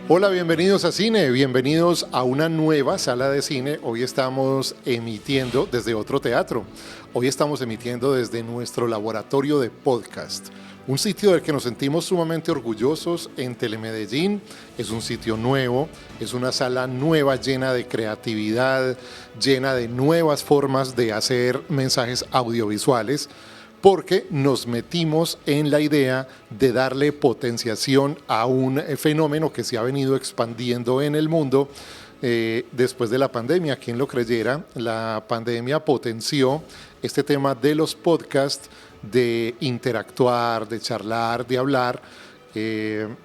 Hola, bienvenidos a Cine, bienvenidos a una nueva sala de cine. Hoy estamos emitiendo desde otro teatro. Hoy estamos emitiendo desde nuestro laboratorio de podcast. Un sitio del que nos sentimos sumamente orgullosos en Telemedellín. Es un sitio nuevo, es una sala nueva llena de creatividad, llena de nuevas formas de hacer mensajes audiovisuales, porque nos metimos en la idea de darle potenciación a un fenómeno que se ha venido expandiendo en el mundo después de la pandemia. Quien lo creyera, la pandemia potenció este tema de los podcasts, de interactuar, de charlar, de hablar.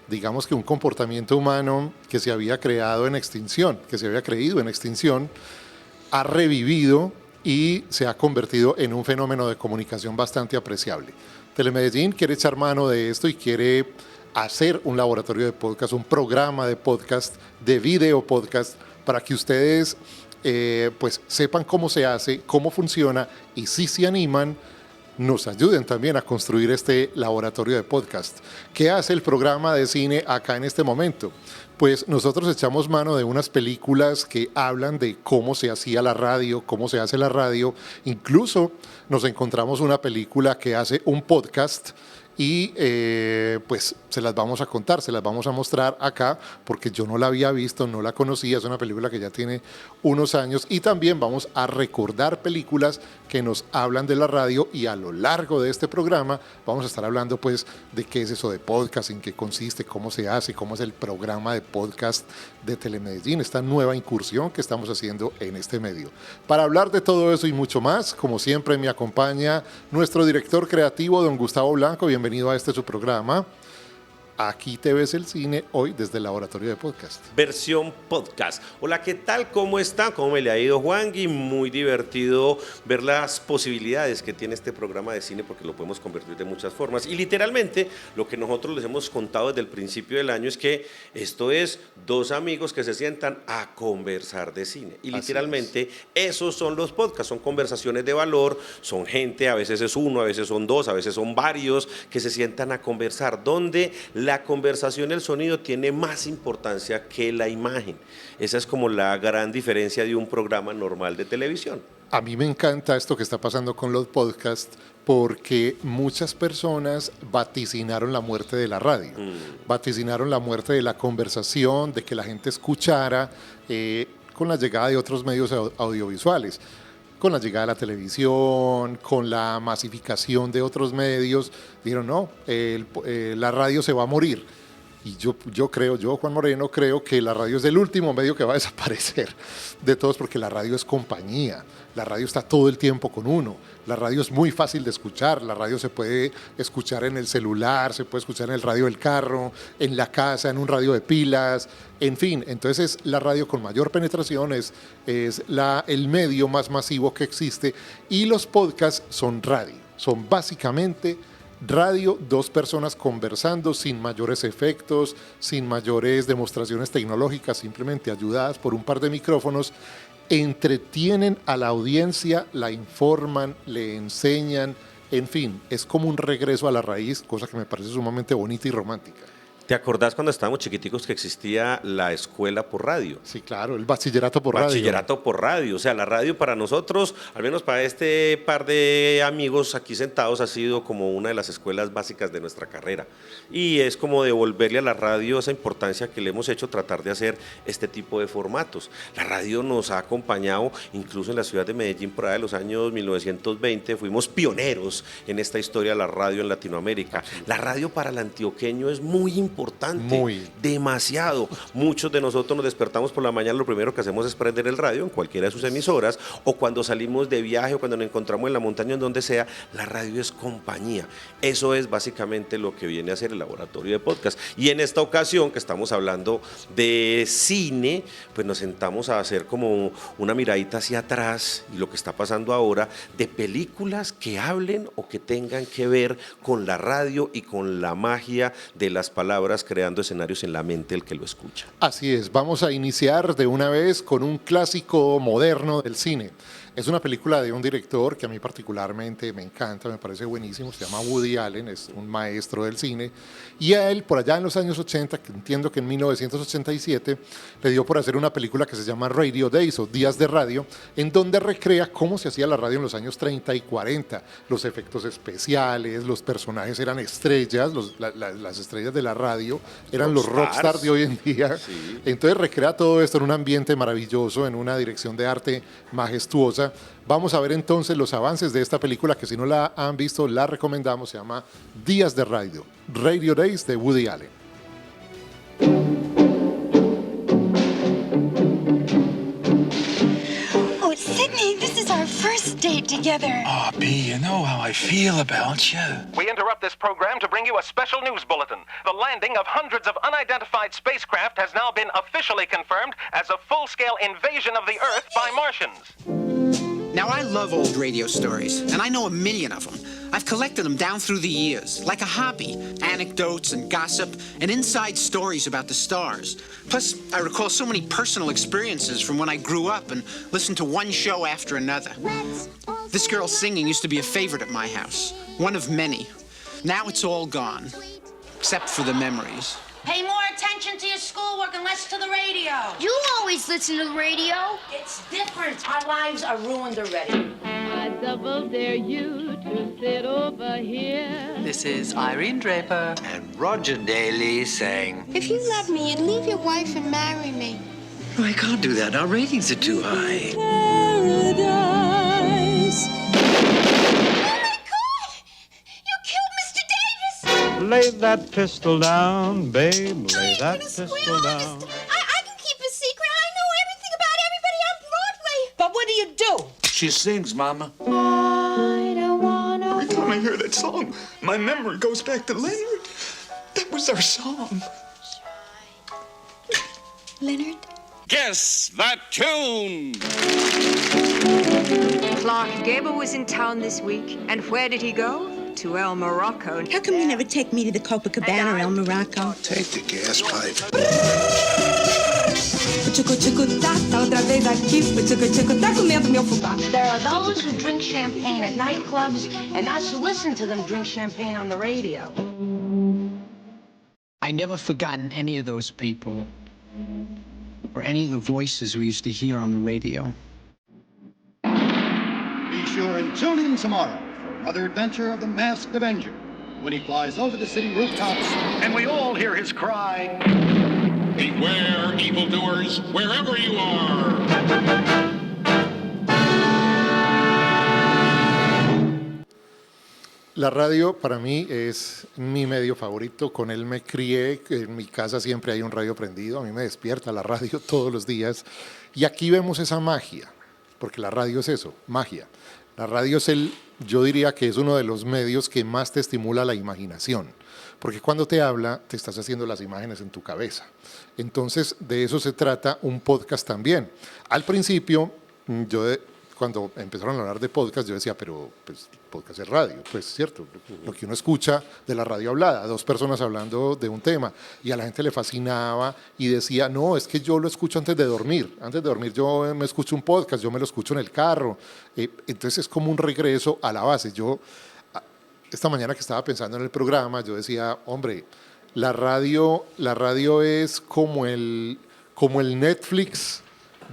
Digamos que un comportamiento humano que se había creado en extinción, que se había creído en extinción, ha revivido y se ha convertido en un fenómeno de comunicación bastante apreciable. Telemedellín quiere echar mano de esto y quiere hacer un laboratorio de podcast, un programa de podcast, de video podcast, para que ustedes pues sepan cómo se hace, cómo funciona, y si se animan, nos ayuden también a construir este laboratorio de podcast. ¿Qué hace el programa de cine acá en este momento? Pues nosotros echamos mano de unas películas que hablan de cómo se hacía la radio, cómo se hace la radio. Incluso nos encontramos una película que hace un podcast y pues se las vamos a contar, se las vamos a mostrar acá, porque yo no la había visto, no la conocía. Es una película que ya tiene unos años, y también vamos a recordar películas que nos hablan de la radio, y a lo largo de este programa vamos a estar hablando pues de qué es eso de podcast, en qué consiste, cómo se hace, cómo es el programa de podcast de Telemedellín, esta nueva incursión que estamos haciendo en este medio. Para hablar de todo eso y mucho más, como siempre me acompaña nuestro director creativo, don Gustavo Blanco. Bienvenido a su programa. Aquí te ves el cine, hoy desde el laboratorio de podcast. Versión podcast. Hola, ¿qué tal? ¿Cómo está? ¿Cómo me le ha ido, Juangui? Muy divertido ver las posibilidades que tiene este programa de cine, porque lo podemos convertir de muchas formas. Y literalmente lo que nosotros les hemos contado desde el principio del año es que esto es dos amigos que se sientan a conversar de cine. Y literalmente esos son los podcasts, son conversaciones de valor, son gente, a veces es uno, a veces son dos, a veces son varios, que se sientan a conversar, donde la conversación, el sonido tiene más importancia que la imagen. Esa es como la gran diferencia de un programa normal de televisión. A mí me encanta esto que está pasando con los podcasts, porque muchas personas vaticinaron la muerte de la radio, vaticinaron la muerte de la conversación, de que la gente escuchara, con la llegada de otros medios audiovisuales. Con la llegada de la televisión, con la masificación de otros medios, dijeron no, la radio se va a morir. Y yo, Juan Moreno, creo que la radio es el último medio que va a desaparecer de todos, porque la radio es compañía, la radio está todo el tiempo con uno, la radio es muy fácil de escuchar, la radio se puede escuchar en el celular, se puede escuchar en el radio del carro, en la casa, en un radio de pilas, en fin. Entonces la radio con mayor penetración es el medio más masivo que existe, y los podcasts son radio, son básicamente radio, dos personas conversando sin mayores efectos, sin mayores demostraciones tecnológicas, simplemente ayudadas por un par de micrófonos. Entretienen a la audiencia, la informan, le enseñan, en fin, es como un regreso a la raíz, cosa que me parece sumamente bonita y romántica. ¿Te acordás cuando estábamos chiquiticos que existía la escuela por radio? Sí, claro, el bachillerato por radio. Bachillerato por radio. O sea, la radio para nosotros, al menos para este par de amigos aquí sentados, ha sido como una de las escuelas básicas de nuestra carrera. Y es como devolverle a la radio esa importancia que le hemos hecho, tratar de hacer este tipo de formatos. La radio nos ha acompañado incluso en la ciudad de Medellín por ahí de los años 1920. Fuimos pioneros en esta historia de la radio en Latinoamérica. La radio para el antioqueño es muy importante, demasiado. Muchos de nosotros nos despertamos por la mañana, lo primero que hacemos es prender el radio en cualquiera de sus emisoras, o cuando salimos de viaje o cuando nos encontramos en la montaña, en donde sea, la radio es compañía. Eso es básicamente lo que viene a hacer el laboratorio de podcast. Y en esta ocasión que estamos hablando de cine, pues nos sentamos a hacer como una miradita hacia atrás y lo que está pasando ahora, de películas que hablen o que tengan que ver con la radio y con la magia de las palabras, creando escenarios en la mente del que lo escucha. Así es, vamos a iniciar de una vez con un clásico moderno del cine. Es una película de un director que a mí particularmente me encanta, me parece buenísimo, se llama Woody Allen, es un maestro del cine, y a él por allá en los años 80, que entiendo que en 1987, le dio por hacer una película que se llama Radio Days o Días de Radio, en donde recrea cómo se hacía la radio en los años 30 y 40, los efectos especiales, los personajes eran estrellas, las estrellas de la radio eran los rockstars de hoy en día, sí. Entonces recrea todo esto en un ambiente maravilloso, en una dirección de arte majestuosa. Vamos a ver entonces los avances de esta película que si no la han visto la recomendamos, se llama Días de Radio, Radio Days de Woody Allen. Oh, Sydney, this is our first date together. Oh, B, you know how I feel about you. We interrupt this program to bring you a special news bulletin. The landing of hundreds of unidentified spacecraft has now been officially confirmed as a full-scale invasion of the Earth by Martians. Now, I love old radio stories, and I know a million of them. I've collected them down through the years, like a hobby. Anecdotes and gossip and inside stories about the stars. Plus, I recall so many personal experiences from when I grew up and listened to one show after another. This girl singing used to be a favorite at my house, one of many. Now it's all gone, except for the memories. Pay more attention to your schoolwork and less to the radio. You always listen to the radio. It's different. Our lives are ruined already. I double dare you to sit over here. This is Irene Draper and Roger Daley saying, if you love me, you'd leave your wife and marry me. No, I can't do that. Our ratings are too high. Paradise. Lay that pistol down, babe. Lay that pistol down. I can keep a secret. I know everything about everybody on Broadway. But what do you do? She sings, Mama. I don't wanna. Every time I hear that song, my memory goes back to Leonard. That was our song. Leonard? Guess that tune! Clark Gable was in town this week. And where did he go? To El Morocco. How come you never take me to the Copacabana, El Morocco? Take the gas pipe. There are those who drink champagne at nightclubs and us who listen to them drink champagne on the radio. I never forgotten any of those people or any of the voices we used to hear on the radio. Be sure and tune in tomorrow for another adventure of the Masked Avenger when he flies over the city rooftops and we all hear his cry, "Beware, evildoers, wherever you are!" La radio para mí es mi medio favorito, con él me crié, en mi casa siempre hay un radio prendido, a mí me despierta la radio todos los días y aquí vemos esa magia, porque la radio es eso, magia. La radio es yo diría que es uno de los medios que más te estimula la imaginación, porque cuando te habla te estás haciendo las imágenes en tu cabeza. Entonces de eso se trata un podcast también. Al principio, cuando empezaron a hablar de podcast, yo decía, pero pues podcast es radio, pues cierto, lo que uno escucha de la radio hablada, dos personas hablando de un tema, y a la gente le fascinaba y decía, no, es que yo lo escucho antes de dormir yo me escucho un podcast, yo me lo escucho en el carro, entonces es como un regreso a la base. Yo, esta mañana que estaba pensando en el programa, yo decía, hombre, la radio es como el Netflix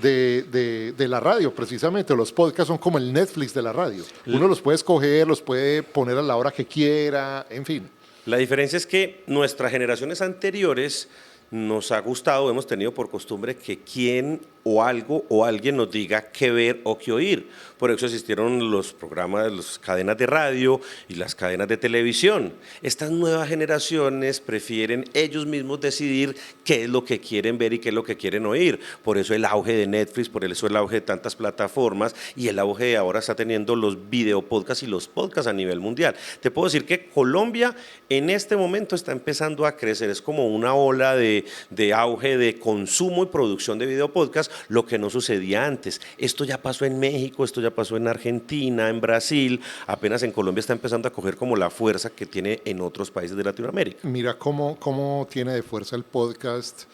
de la radio, precisamente. Los podcasts son como el Netflix de la radio. Uno los puede escoger, los puede poner a la hora que quiera, en fin. La diferencia es que nuestras generaciones anteriores nos ha gustado, hemos tenido por costumbre que quien o algo o alguien nos diga qué ver o qué oír. Por eso existieron los programas, las cadenas de radio y las cadenas de televisión. Estas nuevas generaciones prefieren ellos mismos decidir qué es lo que quieren ver y qué es lo que quieren oír. Por eso el auge de Netflix, por eso el auge de tantas plataformas y el auge de ahora está teniendo los videopodcasts y los podcasts a nivel mundial. Te puedo decir que Colombia en este momento está empezando a crecer, es como una ola de auge de consumo y producción de videopodcasts, lo que no sucedía antes. Esto ya pasó en México, esto ya pasó en Argentina, en Brasil, apenas en Colombia está empezando a coger como la fuerza que tiene en otros países de Latinoamérica. Mira cómo tiene de fuerza el podcast,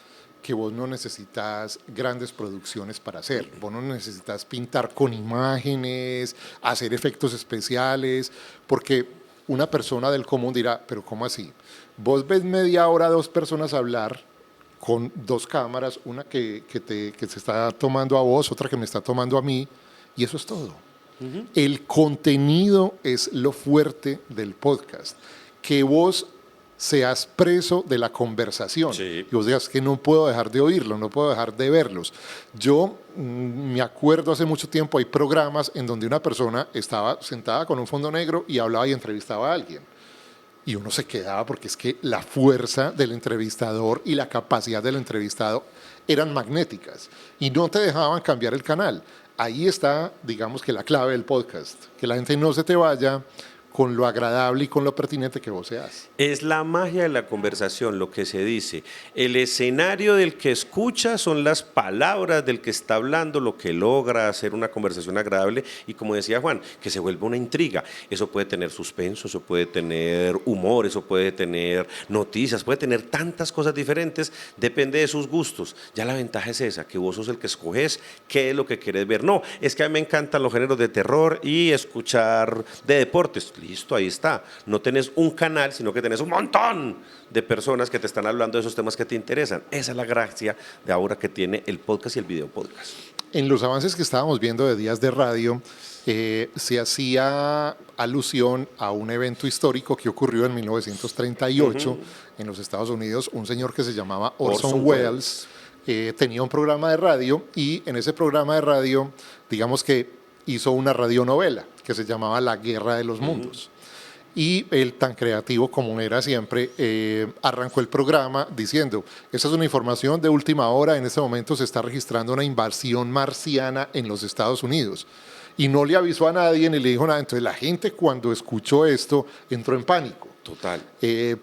que vos no necesitas grandes producciones para hacer. Vos no necesitas pintar con imágenes, hacer efectos especiales, porque una persona del común dirá, pero ¿cómo así? Vos ves media hora 2 personas hablar con 2 cámaras, una que se está tomando a vos, otra que me está tomando a mí, y eso es todo. El contenido es lo fuerte del podcast. Que vos seas preso de la conversación. Sí. Y vos digas que no puedo dejar de oírlo, no puedo dejar de verlos. Yo me acuerdo hace mucho tiempo, hay programas en donde una persona estaba sentada con un fondo negro y hablaba y entrevistaba a alguien. Y uno se quedaba porque es que la fuerza del entrevistador y la capacidad del entrevistado eran magnéticas y no te dejaban cambiar el canal. Ahí está, digamos que la clave del podcast, que la gente no se te vaya con lo agradable y con lo pertinente que vos seas. Es la magia de la conversación, lo que se dice. El escenario del que escucha son las palabras del que está hablando, lo que logra hacer una conversación agradable y, como decía Juan, que se vuelva una intriga. Eso puede tener suspenso, eso puede tener humor, eso puede tener noticias, puede tener tantas cosas diferentes, depende de sus gustos. Ya la ventaja es esa, que vos sos el que escoges qué es lo que querés ver. No, es que a mí me encantan los géneros de terror y escuchar de deportes. Listo, ahí está. No tenés un canal, sino que tenés un montón de personas que te están hablando de esos temas que te interesan. Esa es la gracia de ahora que tiene el podcast y el video podcast. En los avances que estábamos viendo de Días de Radio, se hacía alusión a un evento histórico que ocurrió en 1938 en los Estados Unidos. Un señor que se llamaba Orson Welles tenía un programa de radio y en ese programa de radio, digamos que hizo una radionovela que se llamaba La Guerra de los Mundos. Y él, tan creativo como era siempre, arrancó el programa diciendo, esta es una información de última hora, en este momento se está registrando una invasión marciana en los Estados Unidos. Y no le avisó a nadie ni le dijo nada. Entonces la gente, cuando escuchó esto, entró en pánico. Total.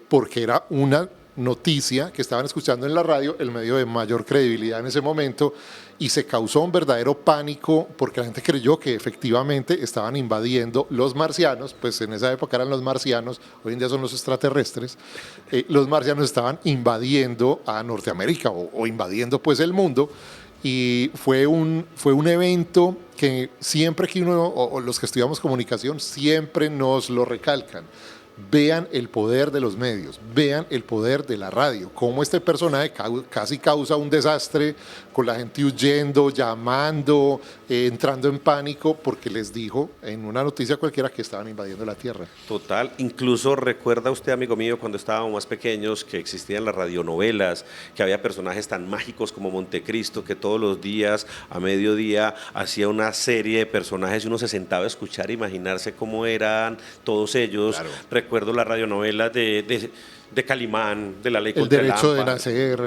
Porque era una noticia que estaban escuchando en la radio, el medio de mayor credibilidad en ese momento, y se causó un verdadero pánico porque la gente creyó que efectivamente estaban invadiendo los marcianos. Pues en esa época eran los marcianos, hoy en día son los extraterrestres. Los marcianos estaban invadiendo a Norteamérica o invadiendo pues el mundo, y fue un evento que siempre que uno, o los que estudiamos comunicación, siempre nos lo recalcan. Vean el poder de los medios, vean el poder de la radio, cómo este personaje casi causa un desastre con la gente huyendo, llamando, entrando en pánico porque les dijo en una noticia cualquiera que estaban invadiendo la Tierra. Total, incluso recuerda usted, amigo mío, cuando estábamos más pequeños que existían las radionovelas, que había personajes tan mágicos como Montecristo, que todos los días a mediodía hacía una serie de personajes y uno se sentaba a escuchar e imaginarse cómo eran todos ellos. Claro. Recuerdo la radionovela de Calimán, de La Ley contra el derecho de nacer,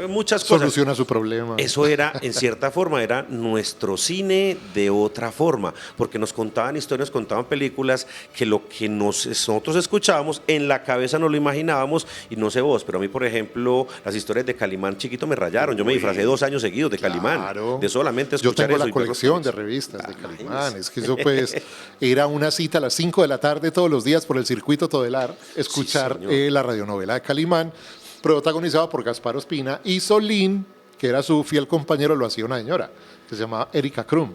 muchas cosas. Soluciona su problema. Eso era, en cierta forma, era nuestro cine de otra forma, porque nos contaban historias, contaban películas que lo que nosotros escuchábamos en la cabeza no lo imaginábamos, y no sé vos, pero a mí, por ejemplo, las historias de Calimán chiquito me rayaron. Yo me disfracé 2 años seguidos de Calimán, de solamente escuchar eso. Yo tengo la colección de revistas de Calimán, es que eso pues era una cita a las 5 de la tarde todos los días por el circuito Todelar, escuchar la radionovela de Calimán, protagonizada por Gaspar Ospina, y Solín, que era su fiel compañero, lo hacía una señora que se llamaba Erika Krum,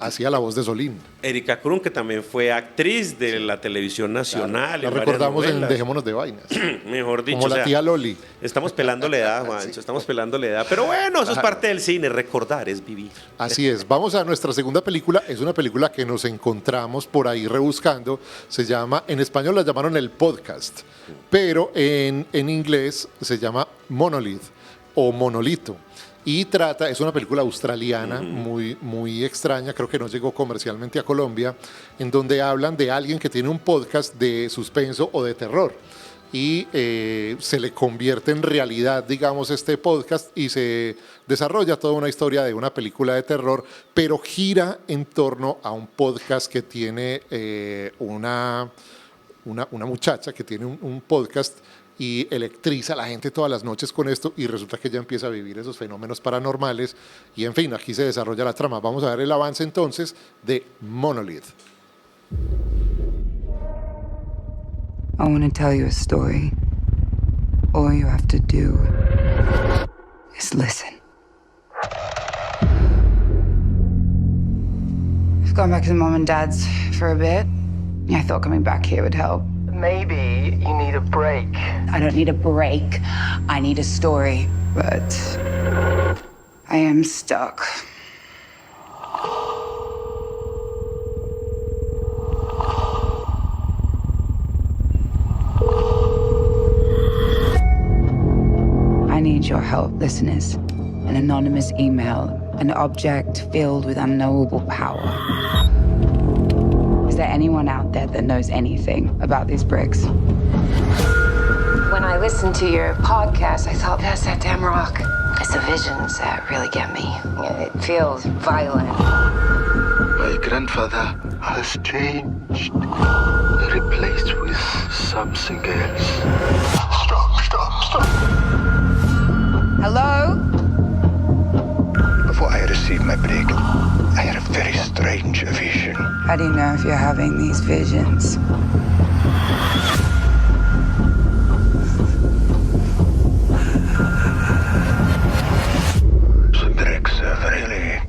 hacía la voz de Solín. Erika Krum, que también fue actriz de la televisión nacional. Claro, la recordamos en Dejémonos de Vainas. Mejor dicho. Como la tía Loli. Estamos pelando la edad, Juancho, estamos pelando la edad. Pero bueno, eso es parte del cine, recordar es vivir. Así es. Vamos a nuestra segunda película. Es una película que nos encontramos por ahí rebuscando. Se llama, en español la llamaron El Podcast, pero en inglés se llama Monolith o Monolito. Y es una película australiana muy extraña, creo que no llegó comercialmente a Colombia, en donde hablan de alguien que tiene un podcast de suspenso o de terror. Y se le convierte en realidad, digamos, este podcast, y se desarrolla toda una historia de una película de terror, pero gira en torno a un podcast que tiene una muchacha que tiene un podcast y electriza a la gente todas las noches con esto, y resulta que ella empieza a vivir esos fenómenos paranormales, y en fin, aquí se desarrolla la trama. Vamos a ver el avance entonces de Monolith. I want to tell you a story. All you have to do is listen. I've gone back to Mom and Dad's for a bit. I thought coming back here would help. Maybe you need a break. I don't need a break. I need a story. But I am stuck. I need your help, listeners. An anonymous email, an object filled with unknowable power. Is there anyone out there that knows anything about these bricks? When I listened to your podcast, I thought, that's that damn rock. It's the visions that really get me. It feels violent. My grandfather has changed, replaced with something else. Stop. Hello? Before I received my break, I had a very strange vision. How do you know if you're having these visions? The bricks have really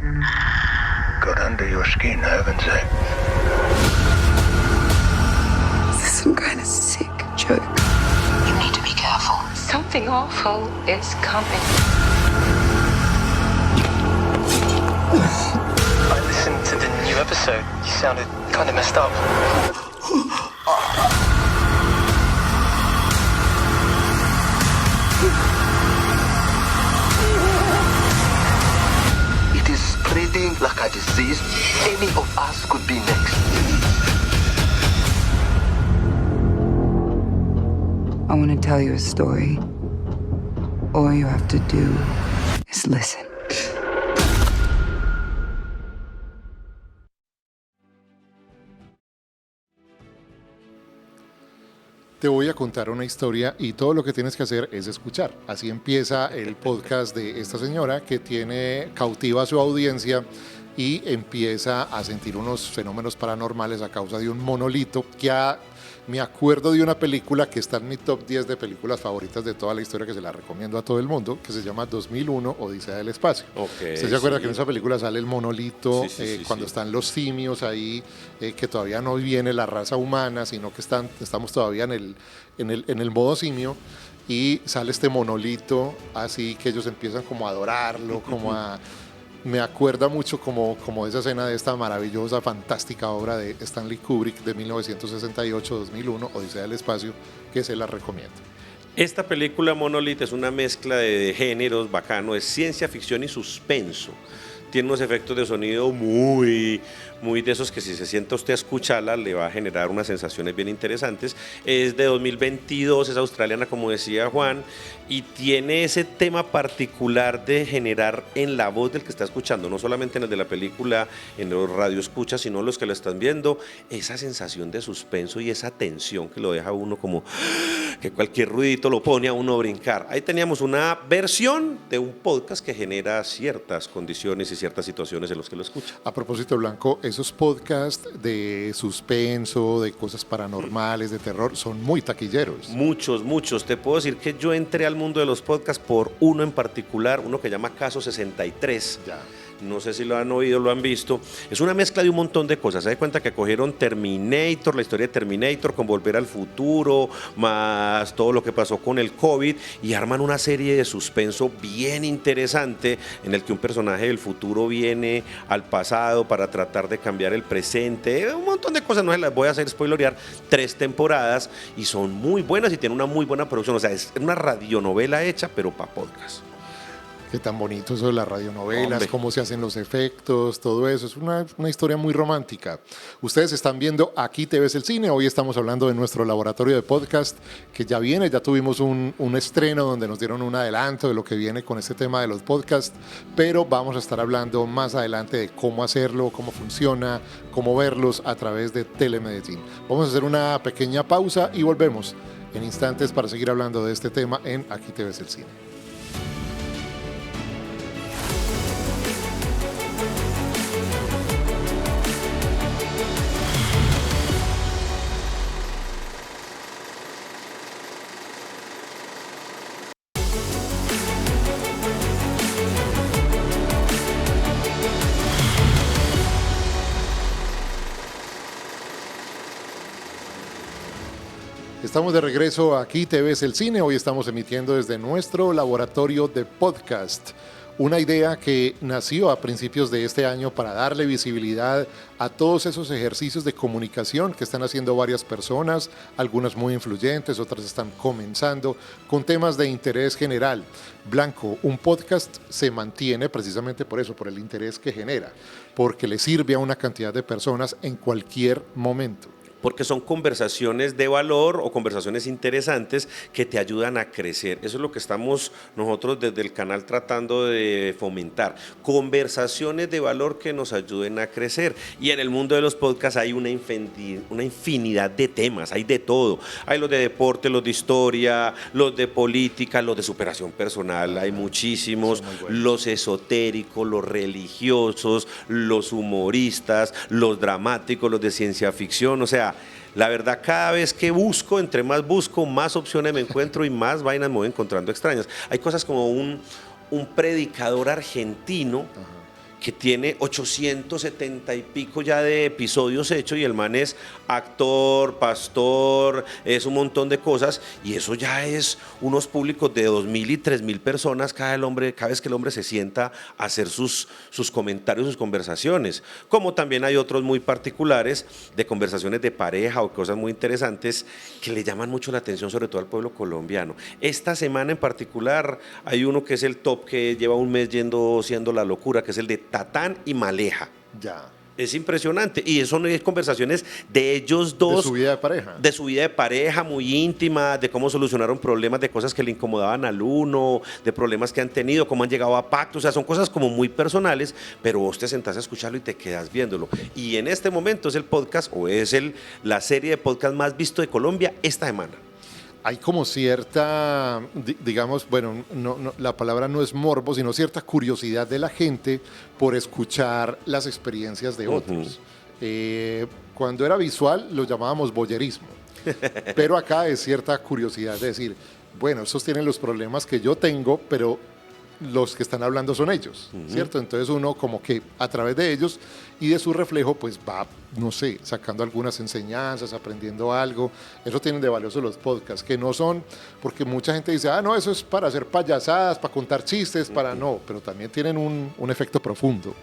got under your skin, haven't they? Is this some kind of sick joke? You need to be careful. Something awful is coming. I listened to the new episode. You sounded kind of messed up. It is spreading like a disease. Any of us could be next. I want to tell you a story. All you have to do is listen. Te voy a contar una historia y todo lo que tienes que hacer es escuchar. Así empieza el podcast de esta señora que cautiva a su audiencia y empieza a sentir unos fenómenos paranormales a causa de un monolito que me acuerdo de una película que está en mi top 10 de películas favoritas de toda la historia, que se la recomiendo a todo el mundo, que se llama 2001, Odisea del Espacio. ¿Usted se acuerda que en esa película sale el monolito cuando están los simios ahí, que todavía no viene la raza humana, sino que estamos todavía en el modo simio, y sale este monolito así que ellos empiezan como a adorarlo, como a... Me acuerda mucho como esa escena de esta maravillosa, fantástica obra de Stanley Kubrick de 1968-2001, Odisea del Espacio, que se la recomiendo. Esta película Monolith es una mezcla de géneros bacano, es ciencia ficción y suspenso. Tiene unos efectos de sonido muy de esos que si se sienta usted a escucharla le va a generar unas sensaciones bien interesantes. Es de 2022, es australiana como decía Juan, y tiene ese tema particular de generar en la voz del que está escuchando, no solamente en el de la película, en los radioescuchas, sino los que lo están viendo, esa sensación de suspenso y esa tensión que lo deja uno como que cualquier ruidito lo pone a uno a brincar. Ahí teníamos una versión de un podcast que genera ciertas condiciones y ciertas situaciones en los que lo escucha. A propósito, Blanco, esos podcasts de suspenso, de cosas paranormales, de terror, son muy taquilleros. Muchos. Te puedo decir que yo entré al mundo de los podcasts por uno en particular, uno que llama Caso 63. Ya. No sé si lo han oído, lo han visto. Es una mezcla de un montón de cosas. Se da cuenta que cogieron Terminator, la historia de Terminator, con Volver al Futuro, más todo lo que pasó con el COVID, y arman una serie de suspenso bien interesante en el que un personaje del futuro viene al pasado para tratar de cambiar el presente. Un montón de cosas, no se las voy a hacer spoilerear. 3 temporadas y son muy buenas y tienen una muy buena producción. O sea, es una radionovela hecha, pero para podcast. Qué tan bonito eso de las radionovelas, cómo se hacen los efectos, todo eso. Es una historia muy romántica. Ustedes están viendo Aquí Te Ves el Cine. Hoy estamos hablando de nuestro laboratorio de podcast que ya viene. Ya tuvimos un estreno donde nos dieron un adelanto de lo que viene con este tema de los podcasts, pero vamos a estar hablando más adelante de cómo hacerlo, cómo funciona, cómo verlos a través de Telemedicine. Vamos a hacer una pequeña pausa y volvemos en instantes para seguir hablando de este tema en Aquí Te Ves el Cine. Estamos de regreso aquí, TV es el Cine. Hoy estamos emitiendo desde nuestro laboratorio de podcast. Una idea que nació a principios de este año para darle visibilidad a todos esos ejercicios de comunicación que están haciendo varias personas, algunas muy influyentes, otras están comenzando, con temas de interés general. Blanco, un podcast se mantiene precisamente por eso, por el interés que genera, porque le sirve a una cantidad de personas en cualquier momento. Porque son conversaciones de valor o conversaciones interesantes que te ayudan a crecer. Eso es lo que estamos nosotros desde el canal tratando de fomentar. Conversaciones de valor que nos ayuden a crecer. Y en el mundo de los podcasts hay una infinidad de temas, hay de todo. Hay los de deporte, los de historia, los de política, los de superación personal, hay muchísimos. Los esotéricos, los religiosos, los humoristas, los dramáticos, los de ciencia ficción, o sea, la verdad, cada vez que busco, entre más busco, más opciones me encuentro y más vainas me voy encontrando extrañas. Hay cosas como un predicador argentino que tiene 870 y pico ya de episodios hechos y el man es actor, pastor, es un montón de cosas y eso ya es unos públicos de 2.000 y 3.000 personas cada vez que el hombre se sienta a hacer sus comentarios, sus conversaciones. Como también hay otros muy particulares de conversaciones de pareja o cosas muy interesantes que le llaman mucho la atención, sobre todo al pueblo colombiano. Esta semana en particular hay uno que es el top que lleva un mes siendo la locura, que es el de Tatán y Maleja. Ya. Es impresionante y son conversaciones de ellos dos. De su vida de pareja. De su vida de pareja, muy íntima, de cómo solucionaron problemas, de cosas que le incomodaban al uno, de problemas que han tenido, cómo han llegado a pactos. O sea, son cosas como muy personales, pero vos te sentás a escucharlo y te quedas viéndolo. Y en este momento es el podcast o es la serie de podcast más visto de Colombia esta semana. Hay como cierta, digamos, bueno, la palabra no es morbo, sino cierta curiosidad de la gente por escuchar las experiencias de otros. Cuando era visual lo llamábamos voyerismo, pero acá es cierta curiosidad de decir, bueno, esos tienen los problemas que yo tengo, pero los que están hablando son ellos, ¿cierto? Entonces uno como que a través de ellos y de su reflejo pues va, no sé, sacando algunas enseñanzas, aprendiendo algo. Eso tienen de valioso los podcasts, que no son, porque mucha gente dice, no, eso es para hacer payasadas, para contar chistes, no, pero también tienen un efecto profundo.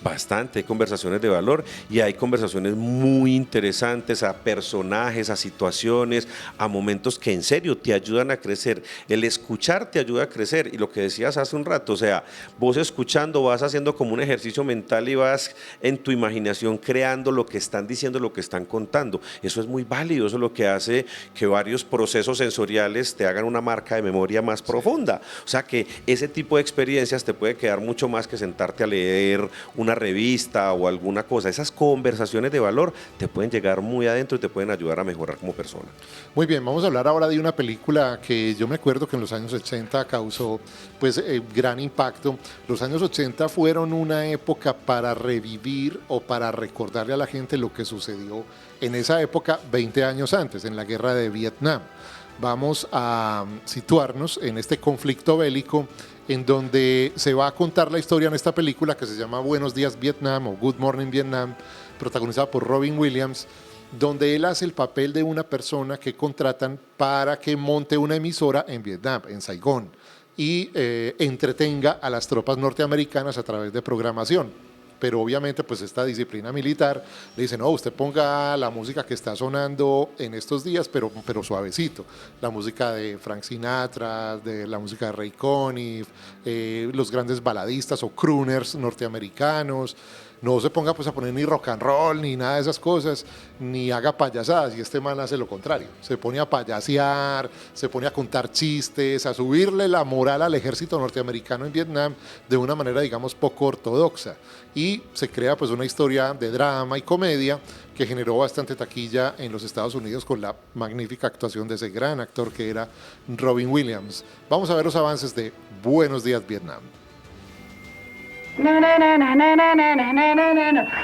Bastante, hay conversaciones de valor y hay conversaciones muy interesantes a personajes, a situaciones, a momentos que en serio te ayudan a crecer. El escuchar te ayuda a crecer y lo que decías hace un rato, o sea, vos escuchando vas haciendo como un ejercicio mental y vas en tu imaginación creando lo que están diciendo, lo que están contando. Eso es muy válido, eso es lo que hace que varios procesos sensoriales te hagan una marca de memoria más profunda. O sea que ese tipo de experiencias te puede quedar mucho más que sentarte a leer una revista o alguna cosa. Esas conversaciones de valor te pueden llegar muy adentro y te pueden ayudar a mejorar como persona. Muy bien, vamos a hablar ahora de una película que yo me acuerdo que en los años 80 causó pues gran impacto. Los años 80 fueron una época para revivir o para recordarle a la gente lo que sucedió en esa época 20 años antes, en la guerra de Vietnam. Vamos a situarnos en este conflicto bélico en donde se va a contar la historia en esta película que se llama Buenos Días Vietnam o Good Morning Vietnam, protagonizada por Robin Williams, donde él hace el papel de una persona que contratan para que monte una emisora en Vietnam, en Saigón, y entretenga a las tropas norteamericanas a través de programación. Pero obviamente pues esta disciplina militar le dice, no, usted ponga la música que está sonando en estos días, pero suavecito. La música de Frank Sinatra, de la música de Ray Conniff, los grandes baladistas o crooners norteamericanos. No se ponga pues a poner ni rock and roll, ni nada de esas cosas, ni haga payasadas. Y este man hace lo contrario. Se pone a payasear, se pone a contar chistes, a subirle la moral al ejército norteamericano en Vietnam de una manera, digamos, poco ortodoxa. Y se crea pues una historia de drama y comedia que generó bastante taquilla en los Estados Unidos con la magnífica actuación de ese gran actor que era Robin Williams. Vamos a ver los avances de Buenos Días Vietnam.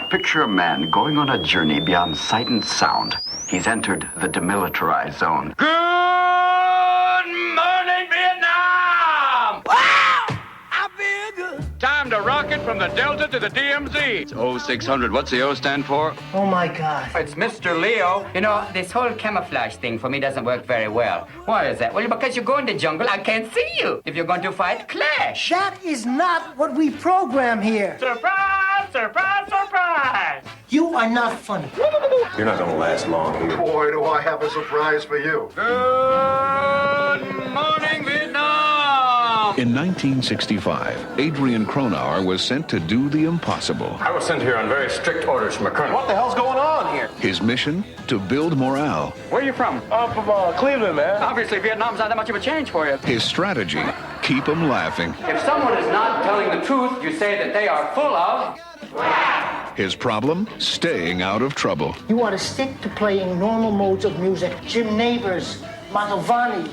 Picture a man going on a journey beyond sight and sound. He's entered the demilitarized zone. Good morning, Vietnam! Wow! I feel good. Time to rock circuit from the Delta to the DMZ. It's 0600. What's the O stand for? Oh my God. It's Mr. Leo. You know, this whole camouflage thing for me doesn't work very well. Why is that? Well, because you go in the jungle, I can't see you. If you're going to fight, clash. That is not what we program here. Surprise, surprise, surprise! You are not funny. You're not gonna last long here. Boy, do I have a surprise for you. Good morning, Vietnam! In 1965, Adrian Cronauer was sent to do the impossible. I was sent here on very strict orders from a colonel. What the hell's going on here? His mission? To build morale. Where are you from? I'm from Cleveland, man. Obviously, Vietnam's not that much of a change for you. His strategy? Keep them laughing. If someone is not telling the truth, you say that they are full of... His problem? Staying out of trouble. You want to stick to playing normal modes of music. Jim Neighbors, Mantovani.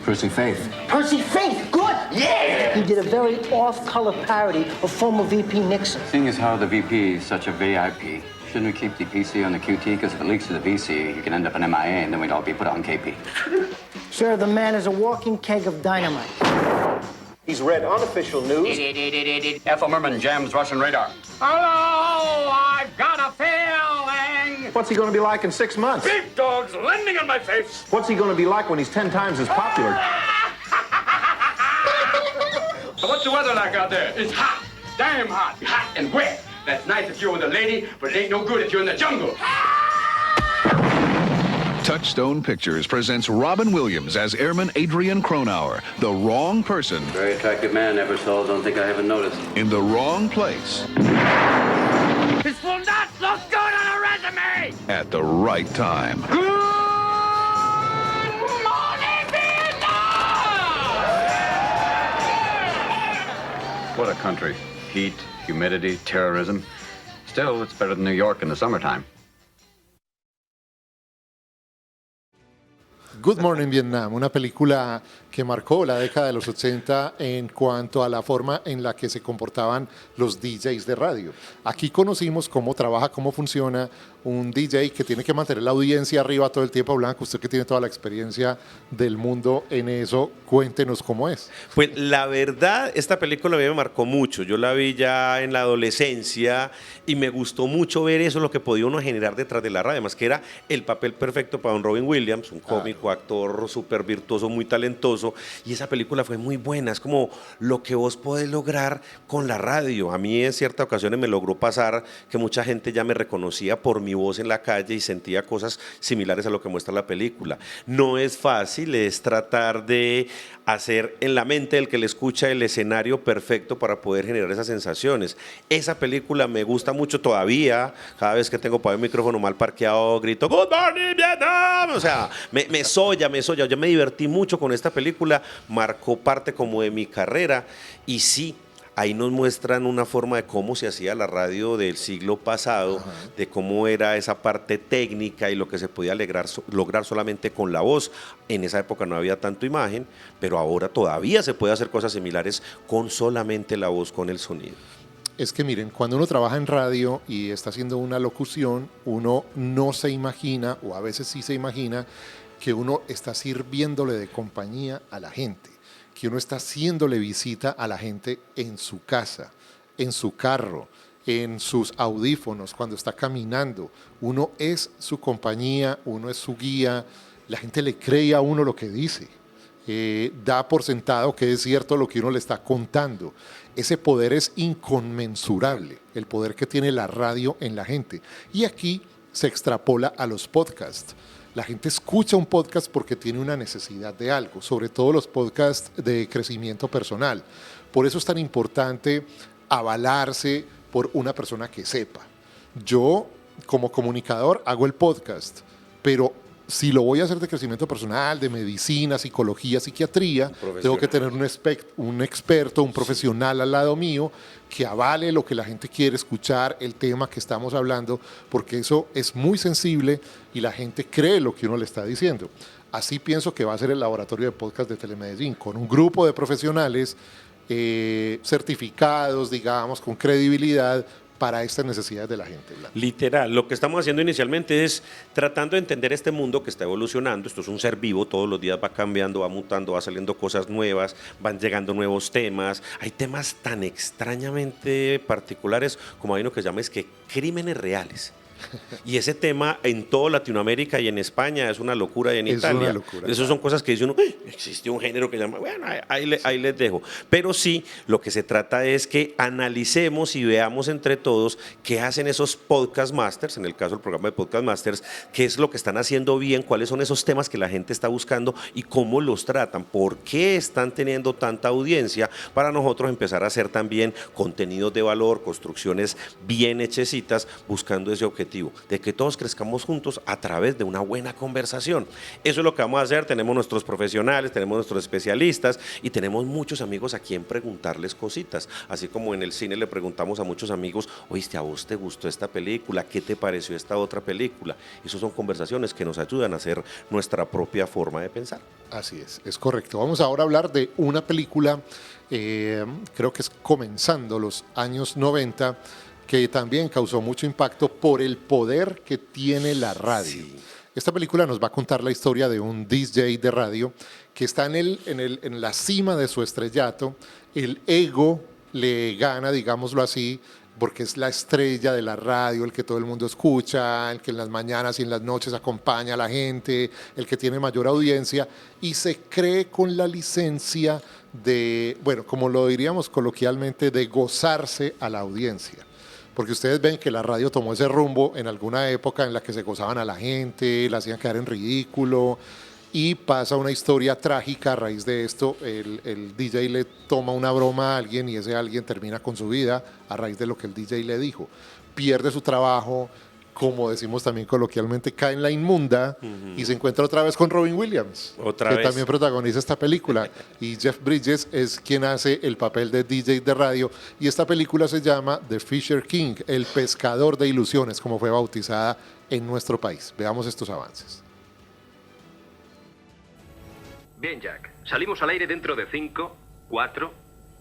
Percy Faith. Percy Faith, good! Yeah! He did a very off-color parody of former VP Nixon. Seeing as how the VP is such a VIP, shouldn't we keep the PC on the QT? Because if it leaks to the VC, you can end up an MIA, and then we'd all be put on KP. Sir, the man is a walking keg of dynamite. He's read unofficial news. Ethel Merman jams Russian radar. Hello, I've got a feeling. What's he going to be like in 6 months? Big dogs landing on my face. What's he going to be like when he's 10 times as popular? So what's the weather like out there? It's hot, damn hot, hot and wet. That's nice if you're with a lady, but it ain't no good if you're in the jungle. Touchstone Pictures presents Robin Williams as Airman Adrian Cronauer, the wrong person. Very attractive man, Eversole. Don't think I haven't noticed. In the wrong place. This will not look good on a resume. At the right time. Good morning, Vietnam! What a country. Heat, humidity, terrorism. Still, it's better than New York in the summertime. Good Morning Vietnam, una película que marcó la década de los 80 en cuanto a la forma en la que se comportaban los DJs de radio. Aquí conocimos cómo trabaja, cómo funciona un DJ que tiene que mantener la audiencia arriba todo el tiempo. Blanco, usted que tiene toda la experiencia del mundo en eso, cuéntenos cómo es. Pues la verdad, esta película a mí me marcó mucho. Yo la vi ya en la adolescencia y me gustó mucho ver eso, lo que podía uno generar detrás de la radio. Además que era el papel perfecto para don Robin Williams, un cómico, actor súper virtuoso, muy talentoso. Y esa película fue muy buena. Es como lo que vos podés lograr con la radio. A mí en ciertas ocasiones me logró pasar que mucha gente ya me reconocía por mi voz en la calle y sentía cosas similares a lo que muestra la película. No es fácil, es tratar de hacer en la mente del que le escucha el escenario perfecto para poder generar esas sensaciones. Esa película me gusta mucho todavía. Cada vez que tengo para el micrófono mal parqueado, grito Good Morning Vietnam. O sea, me soya. Yo me divertí mucho con esta película, marcó parte como de mi carrera y sí, ahí nos muestran una forma de cómo se hacía la radio del siglo pasado, de cómo era esa parte técnica y lo que se podía lograr solamente con la voz. En esa época no había tanto imagen, pero ahora todavía se puede hacer cosas similares con solamente la voz, con el sonido. Es que miren, cuando uno trabaja en radio y está haciendo una locución, uno no se imagina, o a veces sí se imagina, que uno está sirviéndole de compañía a la gente, que uno está haciéndole visita a la gente en su casa, en su carro, en sus audífonos, cuando está caminando. Uno es su compañía, uno es su guía, la gente le cree a uno lo que dice, da por sentado que es cierto lo que uno le está contando. Ese poder es inconmensurable, el poder que tiene la radio en la gente. Y aquí se extrapola a los podcasts. La gente escucha un podcast porque tiene una necesidad de algo, sobre todo los podcasts de crecimiento personal. Por eso es tan importante avalarse por una persona que sepa. Yo, como comunicador, hago el podcast, pero si lo voy a hacer de crecimiento personal, de medicina, psicología, psiquiatría, tengo que tener un experto, un profesional al lado mío que avale lo que la gente quiere escuchar, el tema que estamos hablando, porque eso es muy sensible y la gente cree lo que uno le está diciendo. Así pienso que va a ser el laboratorio de podcast de Telemedellín, con un grupo de profesionales certificados, digamos, con credibilidad, para estas necesidades de la gente, Blanco. Literal, lo que estamos haciendo inicialmente es tratando de entender este mundo que está evolucionando. Esto es un ser vivo, todos los días va cambiando, va mutando, va saliendo cosas nuevas, van llegando nuevos temas. Hay temas tan extrañamente particulares como hay uno que se llama crímenes reales. Y ese tema en toda Latinoamérica y en España es una locura, y en Italia. Una locura. Esas son cosas que dice uno, existe un género que llama, bueno, ahí les dejo. Pero sí, lo que se trata es que analicemos y veamos entre todos qué hacen esos podcast masters, en el caso del programa de podcast masters, qué es lo que están haciendo bien, cuáles son esos temas que la gente está buscando y cómo los tratan, por qué están teniendo tanta audiencia, para nosotros empezar a hacer también contenidos de valor, construcciones bien hechecitas, buscando ese objetivo de que todos crezcamos juntos a través de una buena conversación. Eso es lo que vamos a hacer. Tenemos nuestros profesionales, tenemos nuestros especialistas y tenemos muchos amigos a quien preguntarles cositas, así como en el cine le preguntamos a muchos amigos, oíste, ¿a vos te gustó esta película? ¿Qué te pareció esta otra película? Esas son conversaciones que nos ayudan a hacer nuestra propia forma de pensar. Así es correcto. Vamos ahora a hablar de una película, creo que es comenzando los años 90, que también causó mucho impacto por el poder que tiene la radio. Sí. Esta película nos va a contar la historia de un DJ de radio que está en la cima de su estrellato. El ego le gana, digámoslo así, porque es la estrella de la radio, el que todo el mundo escucha, el que en las mañanas y en las noches acompaña a la gente, el que tiene mayor audiencia, y se cree con la licencia de, bueno, como lo diríamos coloquialmente, de gozarse a la audiencia. Porque ustedes ven que la radio tomó ese rumbo en alguna época en la que se gozaban a la gente, la hacían quedar en ridículo, y pasa una historia trágica a raíz de esto. El DJ le toma una broma a alguien y ese alguien termina con su vida a raíz de lo que el DJ le dijo. Pierde su trabajo, como decimos también coloquialmente, cae en la inmunda y se encuentra otra vez con Robin Williams, que también protagoniza esta película. Y Jeff Bridges es quien hace el papel de DJ de radio. Y esta película se llama The Fisher King, el pescador de ilusiones, como fue bautizada en nuestro país. Veamos estos avances. Bien, Jack. Salimos al aire dentro de 5, 4,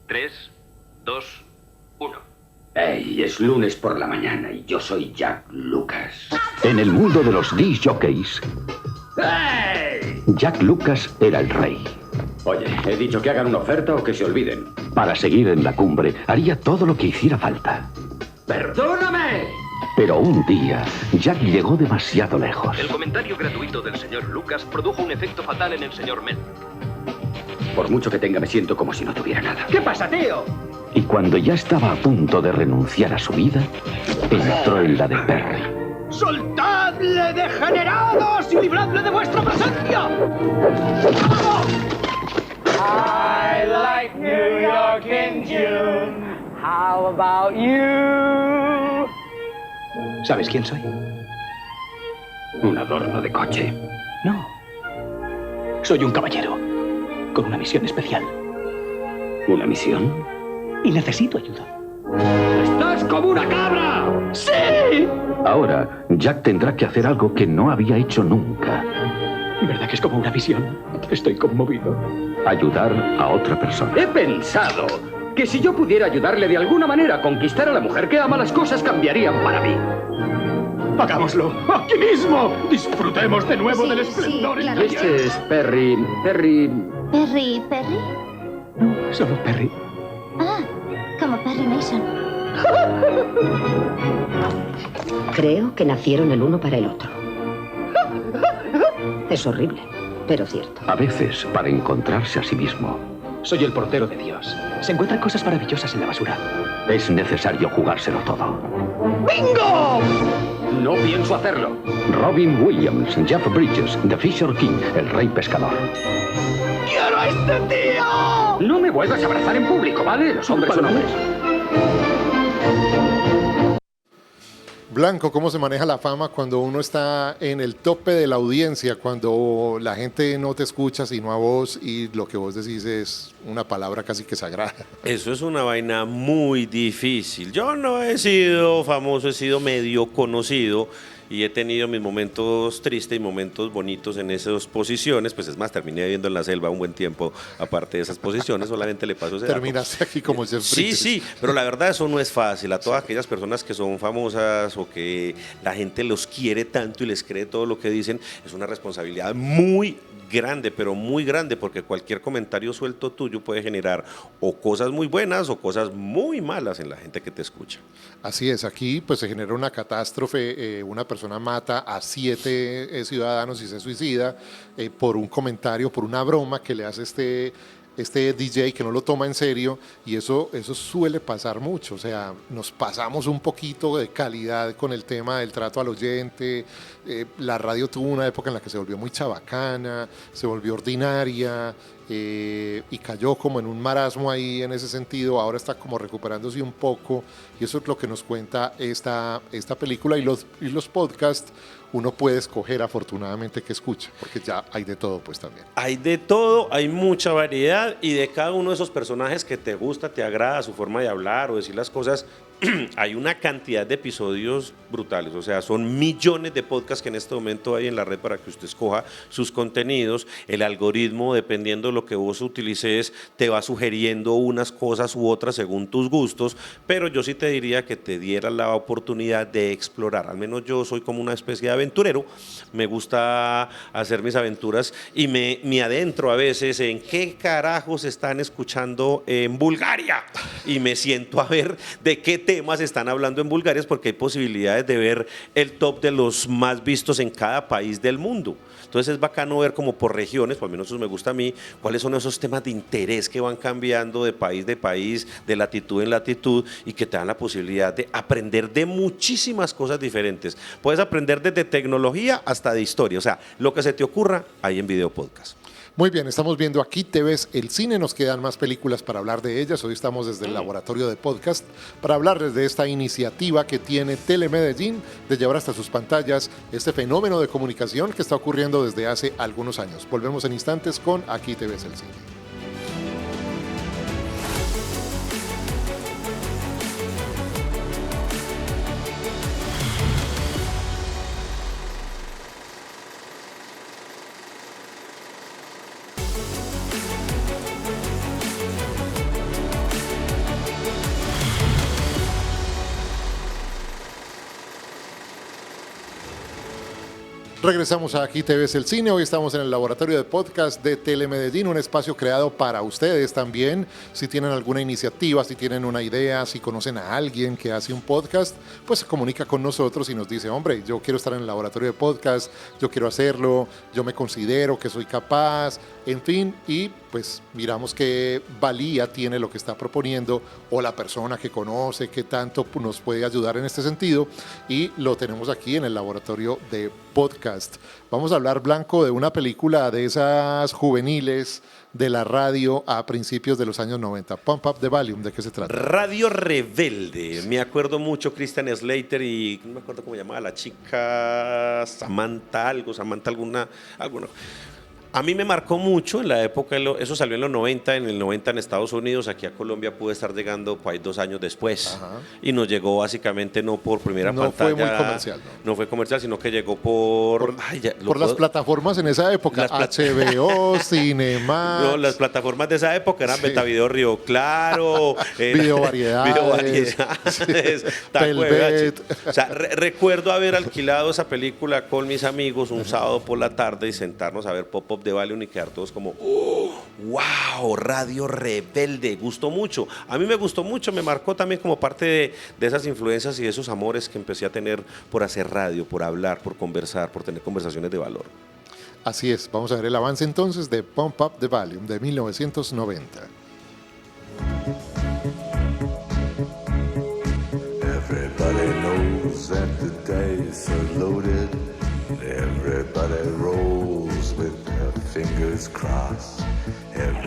3, 2, 1. Hey, es lunes por la mañana y yo soy Jack Lucas. En el mundo de los disc jockeys, ¡Hey! Jack Lucas era el rey. Oye, he dicho que hagan una oferta o que se olviden. Para seguir en la cumbre, haría todo lo que hiciera falta. ¡Perdóname! Pero un día, Jack llegó demasiado lejos. El comentario gratuito del señor Lucas produjo un efecto fatal en el señor Mel. Por mucho que tenga, me siento como si no tuviera nada. ¿Qué pasa, tío? Y cuando ya estaba a punto de renunciar a su vida, entró en la de Perry. ¡Soltadle, degenerados, y libradle de vuestra presencia! I like New York in June. How about you? ¿Sabes quién soy? Un adorno de coche. No. Soy un caballero con una misión especial. ¿Una misión? Y necesito ayuda. ¡Estás como una cabra! ¡Sí! Ahora, Jack tendrá que hacer algo que no había hecho nunca. ¿Verdad que es como una visión? Estoy conmovido. Ayudar a otra persona. He pensado que si yo pudiera ayudarle de alguna manera a conquistar a la mujer que ama, las cosas cambiarían para mí. ¡Hagámoslo! ¡Aquí mismo! ¡Disfrutemos de nuevo del esplendor! Claro. Este es Perry... ¿Perry? No, solo Perry. Ah, como Perry Mason. Creo que nacieron el uno para el otro. Es horrible, pero cierto. A veces, para encontrarse a sí mismo. Soy el portero de Dios. Se encuentran cosas maravillosas en la basura. Es necesario jugárselo todo. ¡Bingo! No pienso hacerlo. Robin Williams, Jeff Bridges, The Fisher King, el rey pescador. ¡Quiero a este tío! No me vuelvas a abrazar en público, ¿vale? Los hombres son hombres. Blanco, ¿cómo se maneja la fama cuando uno está en el tope de la audiencia, cuando la gente no te escucha sino a vos y lo que vos decís es una palabra casi que sagrada? Eso es una vaina muy difícil. Yo no he sido famoso, he sido medio conocido y he tenido mis momentos tristes y momentos bonitos en esas posiciones, pues es más, terminé viviendo en la selva un buen tiempo, aparte de esas posiciones, solamente le paso ese dato. Terminaste aquí como Jeff Sí, Bridges. sí, pero la verdad eso no es fácil. A todas aquellas personas que son famosas o que la gente los quiere tanto y les cree todo lo que dicen, es una responsabilidad muy grande, pero muy grande, porque cualquier comentario suelto tuyo puede generar o cosas muy buenas o cosas muy malas en la gente que te escucha. Así es, aquí pues se genera una catástrofe, una persona mata a 7 ciudadanos y se suicida por un comentario, por una broma que le hace este DJ que no lo toma en serio, y eso suele pasar mucho. O sea, nos pasamos un poquito de calidad con el tema del trato al oyente. La radio tuvo una época en la que se volvió muy chabacana, se volvió ordinaria, y cayó como en un marasmo ahí en ese sentido. Ahora está como recuperándose un poco, y eso es lo que nos cuenta esta película. Y los podcasts uno puede escoger afortunadamente que escucha, porque ya hay de todo pues también. Hay de todo, hay mucha variedad, y de cada uno de esos personajes que te gusta, te agrada su forma de hablar o decir las cosas, hay una cantidad de episodios brutales. O sea, son millones de podcasts que en este momento hay en la red para que usted escoja sus contenidos. El algoritmo, dependiendo de lo que vos utilices, te va sugiriendo unas cosas u otras según tus gustos, pero yo sí te diría que te dieras la oportunidad de explorar. Al menos yo soy como una especie de aventurero, me gusta hacer mis aventuras y me adentro a veces en qué carajos están escuchando en Bulgaria, y me siento a ver de qué temas están hablando en Bulgaria, porque hay posibilidades de ver el top de los más vistos en cada país del mundo. Entonces es bacano ver como por regiones, por lo menos eso me gusta a mí, cuáles son esos temas de interés que van cambiando de país, de latitud en latitud, y que te dan la posibilidad de aprender de muchísimas cosas diferentes. Puedes aprender desde tecnología hasta de historia, o sea, lo que se te ocurra hay en Video Podcast. Muy bien, estamos viendo Aquí te ves el cine, nos quedan más películas para hablar de ellas. Hoy estamos desde el laboratorio de podcast para hablarles de esta iniciativa que tiene Telemedellín de llevar hasta sus pantallas este fenómeno de comunicación que está ocurriendo desde hace algunos años. Volvemos en instantes con Aquí te ves el cine. Regresamos a Aquí te ves el cine. Hoy estamos en el laboratorio de podcast de Telemedellín, un espacio creado para ustedes también. Si tienen alguna iniciativa, si tienen una idea, si conocen a alguien que hace un podcast, pues se comunica con nosotros y nos dice: hombre, yo quiero estar en el laboratorio de podcast, yo quiero hacerlo, yo me considero que soy capaz, en fin, y pues miramos qué valía tiene lo que está proponiendo, o la persona que conoce, qué tanto nos puede ayudar en este sentido, y lo tenemos aquí en el laboratorio de podcast. Vamos a hablar, Blanco, de una película de esas juveniles de la radio a principios de los años 90. Pump Up the Volume, ¿de qué se trata? Radio Rebelde. Me acuerdo mucho Christian Slater y no me acuerdo cómo llamaba la chica, Samantha alguna. A mí me marcó mucho en la época, eso salió en los 90, en el 90 en Estados Unidos, aquí a Colombia pude estar llegando pues, 2 años después. Ajá. Y nos llegó básicamente no por primera pantalla. No fue muy comercial. No fue comercial, sino que llegó por las plataformas en esa época, HBO, Cinemax. No, las plataformas de esa época eran Betavideo, Río Claro, Video Variedades, Telvet. O sea, recuerdo haber alquilado esa película con mis amigos un sábado por la tarde y sentarnos a ver Pop-Up de Valium y quedar todos como wow, Radio Rebelde, gustó mucho. A mí me gustó mucho, me marcó también como parte de esas influencias y de esos amores que empecé a tener por hacer radio, por hablar, por conversar, por tener conversaciones de valor. Así es, vamos a ver el avance entonces de Pump Up the Volume de 1990. Everybody knows that the dice are loaded. Everybody rolls with their fingers crossed.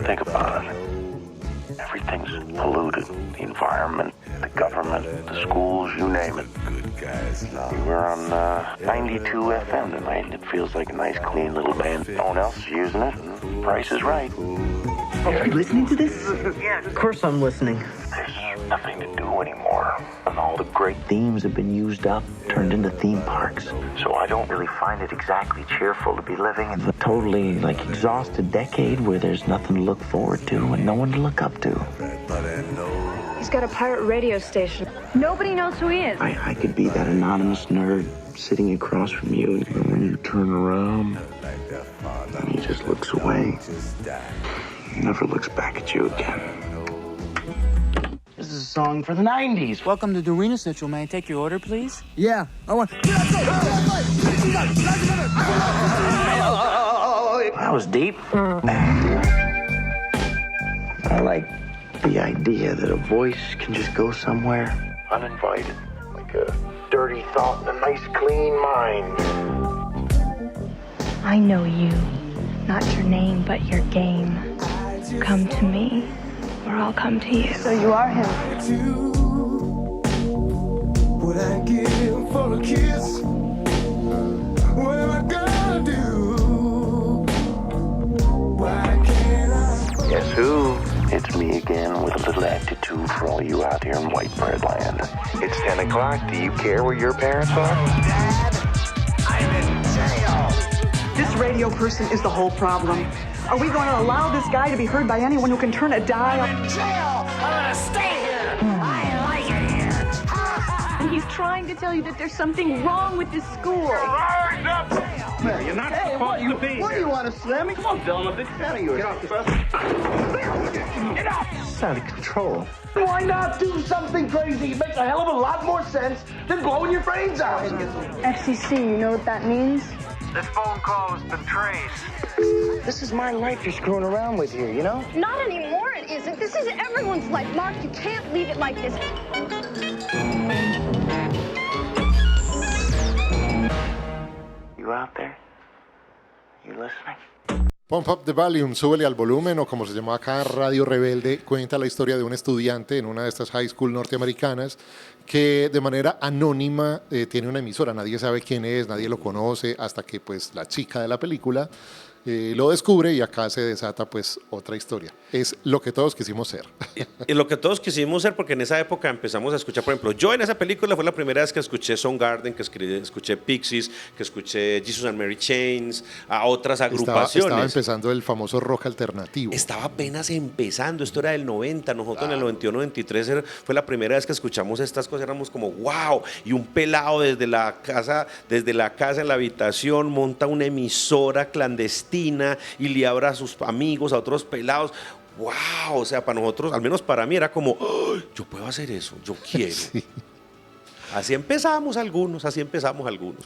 Think about it. Everything's polluted. The environment, the government, the schools, you name it. We're on 92 FM tonight, and it feels like a nice, clean little band. No one else is using it, and the price is right. Are you listening to this? Yes. Of course I'm listening. There's nothing to do anymore. and all the great themes have been used up, turned into theme parks. So I don't really find it exactly cheerful to be living in a totally, exhausted decade where there's nothing to look forward to and no one to look up to. He's got a pirate radio station. Nobody knows who he is. I could be that anonymous nerd sitting across from you, and when you turn around, and he just looks away. He never looks back at you again. This is a song for the 90s. Welcome to Dorina Central. May I take your order, please? Yeah, I want... That was deep. I like the idea that a voice can just go somewhere uninvited, like a dirty thought in a nice, clean mind. I know you. Not your name, but your game. Come to me, or I'll come to you. So you are him. What I give for a kiss? What am I gonna do? Why can't I? Guess who? It's me again with a little attitude for all you out here in white bread land. It's 10 o'clock. Do you care where your parents are? Dad, I'm in jail. This radio person is the whole problem. Are we going to allow this guy to be heard by anyone who can turn a dial? I'm in jail. I'm gonna stay here. I like it here. And he's trying to tell you that there's something wrong with this school. Rise up. Man, you're not supposed to be What do here. you want to slam me? Come on, Bill. I'm a big fan of yours. Get off the Get up. It's out of control. Why not do something crazy? It makes a hell of a lot more sense than blowing your brains out. FCC, you know what that means? This phone call has been traced. This is my life you're screwing around with here, you know? Not anymore, it isn't. This is everyone's life. Mark, you can't leave it like this. You out there? You listening? Pump Up the Volume, súbele al volumen, o como se llama acá, Radio Rebelde, cuenta la historia de un estudiante en una de estas high school norteamericanas que de manera anónima tiene una emisora. Nadie sabe quién es, nadie lo conoce, hasta que pues la chica de la película lo descubre y acá se desata pues otra historia. Es lo que todos quisimos ser. Y lo que todos quisimos ser, porque en esa época empezamos a escuchar, por ejemplo, yo en esa película fue la primera vez que escuché Soundgarden, que escuché Pixies, que escuché Jesus and Mary Chains, a otras agrupaciones. Estaba empezando el famoso rock alternativo. Estaba apenas empezando, esto era del 90, nosotros en el 91, 93 fue la primera vez que escuchamos estas cosas, éramos como wow, y un pelado desde la casa en la habitación monta una emisora clandestina y le habla a sus amigos, a otros pelados. Wow, o sea, para nosotros, al menos para mí, era como, oh, yo puedo hacer eso, yo quiero. Sí. Así empezamos algunos.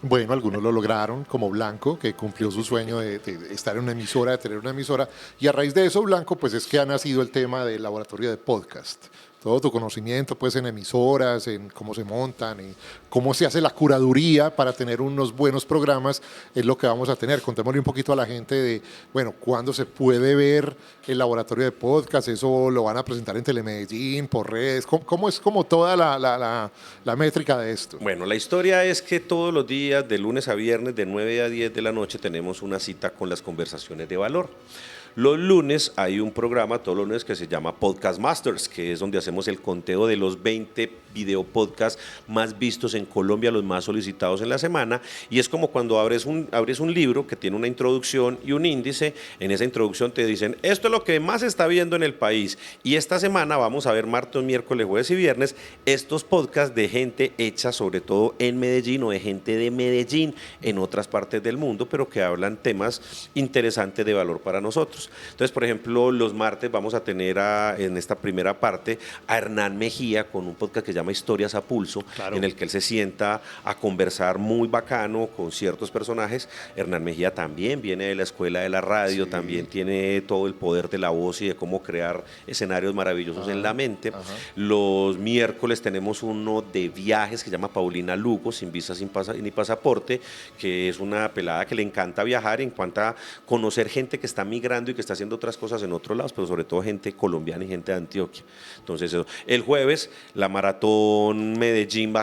Bueno, algunos lo lograron, como Blanco, que cumplió su sueño de estar en una emisora, de tener una emisora. Y a raíz de eso, Blanco, pues es que ha nacido el tema del laboratorio de podcast. Todo tu conocimiento pues en emisoras, en cómo se montan, en cómo se hace la curaduría para tener unos buenos programas, es lo que vamos a tener. Contémosle un poquito a la gente de, bueno, ¿cuándo se puede ver el laboratorio de podcast? ¿Eso lo van a presentar en Telemedellín, por redes? ¿Cómo es como toda la métrica de esto? Bueno, la historia es que todos los días, de lunes a viernes, de 9 a 10 de la noche, tenemos una cita con las conversaciones de valor. Los lunes hay un programa, todos los lunes, que se llama Podcast Masters, que es donde hacemos el conteo de los 20 video podcasts más vistos en Colombia, los más solicitados en la semana, y es como cuando abres un libro que tiene una introducción y un índice. En esa introducción te dicen, esto es lo que más se está viendo en el país, y esta semana vamos a ver martes, miércoles, jueves y viernes estos podcasts de gente hecha sobre todo en Medellín o de gente de Medellín en otras partes del mundo, pero que hablan temas interesantes de valor para nosotros. Entonces, por ejemplo, los martes vamos a tener en esta primera parte a Hernán Mejía con un podcast que se llama Historias a Pulso, claro, en el que él se sienta a conversar muy bacano con ciertos personajes. Hernán Mejía también viene de la escuela de la radio, sí, también tiene todo el poder de la voz y de cómo crear escenarios maravillosos en la mente. Los miércoles tenemos uno de viajes que se llama Paulina Lugo, sin visa ni pasaporte, que es una pelada que le encanta viajar, en cuanto a conocer gente que está migrando y que está haciendo otras cosas en otros lados, pero sobre todo gente colombiana y gente de Antioquia. Entonces, el jueves, la maratón Corazón Medellín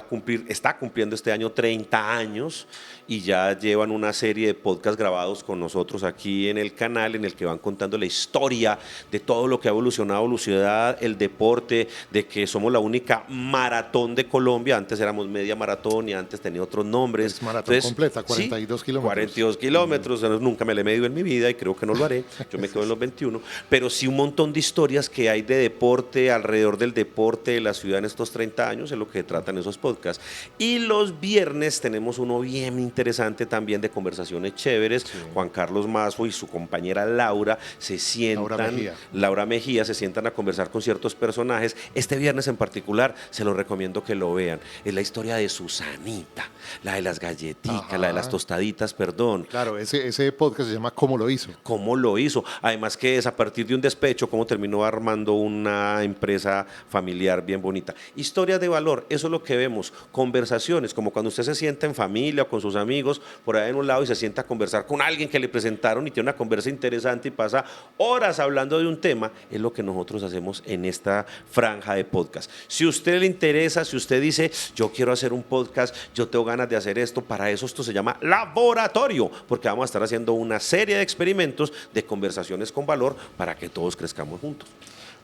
está cumpliendo este año 30 años y ya llevan una serie de podcasts grabados con nosotros aquí en el canal en el que van contando la historia de todo lo que ha evolucionado la ciudad, el deporte, de que somos la única maratón de Colombia. Antes éramos media maratón y antes tenía otros nombres. Es maratón completa, 42 kilómetros. 42 kilómetros, nunca me la he medido en mi vida y creo que no lo haré. Yo me quedo en los 21. Pero sí un montón de historias que hay de deporte, alrededor del deporte de la ciudad en estos 30 años, es lo que tratan esos podcasts. Y los viernes tenemos uno bien interesante también de conversaciones chéveres. Sí. Juan Carlos Mazo y su compañera Laura se sientan, Laura Mejía se sientan a conversar con ciertos personajes. Este viernes en particular se los recomiendo que lo vean. Es la historia de Susanita, la de las galletitas, la de las tostaditas, perdón. Claro, ese podcast se llama ¿Cómo lo hizo? ¿Cómo lo hizo? Además que es a partir de un despecho cómo terminó armando una empresa familiar bien bonita. Historias de valor, eso es lo que vemos. Conversaciones, como cuando usted se sienta en familia o con sus amigos por ahí en un lado y se sienta a conversar con alguien que le presentaron y tiene una conversa interesante y pasa horas hablando de un tema, es lo que nosotros hacemos en esta franja de podcast. Si a usted le interesa, si usted dice, yo quiero hacer un podcast, yo tengo ganas de hacer esto, para eso esto se llama laboratorio, porque vamos a estar haciendo una serie de experimentos de conversaciones con valor para que todos crezcamos juntos.